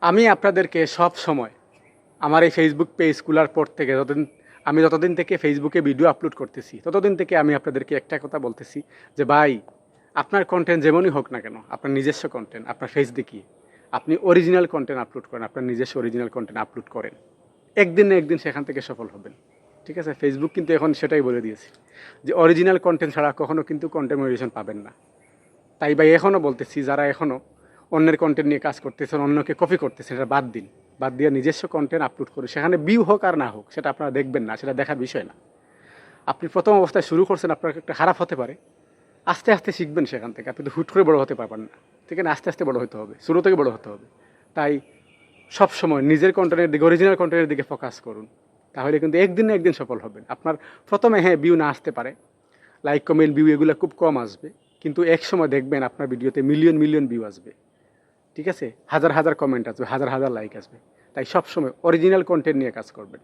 আমি আপনাদেরকে সব সময় আমার এই ফেসবুক পেজ খোলার পর থেকে যতদিন থেকে ফেসবুকে ভিডিও আপলোড করতেছি ততদিন থেকে আমি আপনাদেরকে একটা কথা বলতেছি যে ভাই, আপনার কন্টেন্ট যেমনই হোক না কেন, আপনার নিজস্ব কন্টেন্ট আপনার ফেস দেখিয়ে আপনি অরিজিনাল কন্টেন্ট আপলোড করেন, আপনার নিজস্ব অরিজিনাল কন্টেন্ট আপলোড করেন, একদিন না একদিন সেখান থেকে সফল হবেন। ঠিক আছে, ফেসবুক কিন্তু এখন সেটাই বলে দিয়েছে যে অরিজিনাল কন্টেন্ট ছাড়া কখনো কিন্তু কন্টেন্ট মনিটাইজেশন পাবেন না। তাই ভাই এখনও বলতেছি, যারা এখনও অন্যের কন্টেন্ট নিয়ে কাজ করতেছেন, অন্যকে কপি করতেছেন, এটা বাদ দিন। বাদ দিয়ে নিজস্ব কন্টেন্ট আপলোড করে সেখানে ভিউ হোক আর না হোক সেটা আপনারা দেখবেন না, সেটা দেখার বিষয় না। আপনি প্রথম অবস্থায় শুরু করছেন, আপনার একটা খারাপ হতে পারে, আস্তে আস্তে শিখবেন সেখান থেকে। আপনি তো হুট করে বড় হতে পারবেন না, ঠিক আছে? আস্তে আস্তে বড় হতে হবে, শুরু থেকে বড় হতে হবে। তাই সবসময় নিজের কন্টেন্টের দিকে, অরিজিনাল কন্টেন্টের দিকে ফোকাস করুন, তাহলে কিন্তু একদিন না একদিন সফল হবেন। আপনার প্রথমে হ্যাঁ ভিউ না আসতে পারে, লাইক কমেন্ট ভিউ এগুলো খুব কম আসবে, কিন্তু এক সময় দেখবেন আপনার ভিডিওতে মিলিয়ন মিলিয়ন ভিউ আসবে। ঠিক আছে, হাজার হাজার কমেন্ট আসবে, হাজার হাজার লাইক আসবে। তাই সবসময় অরিজিনাল কন্টেন্ট নিয়ে কাজ করবেন।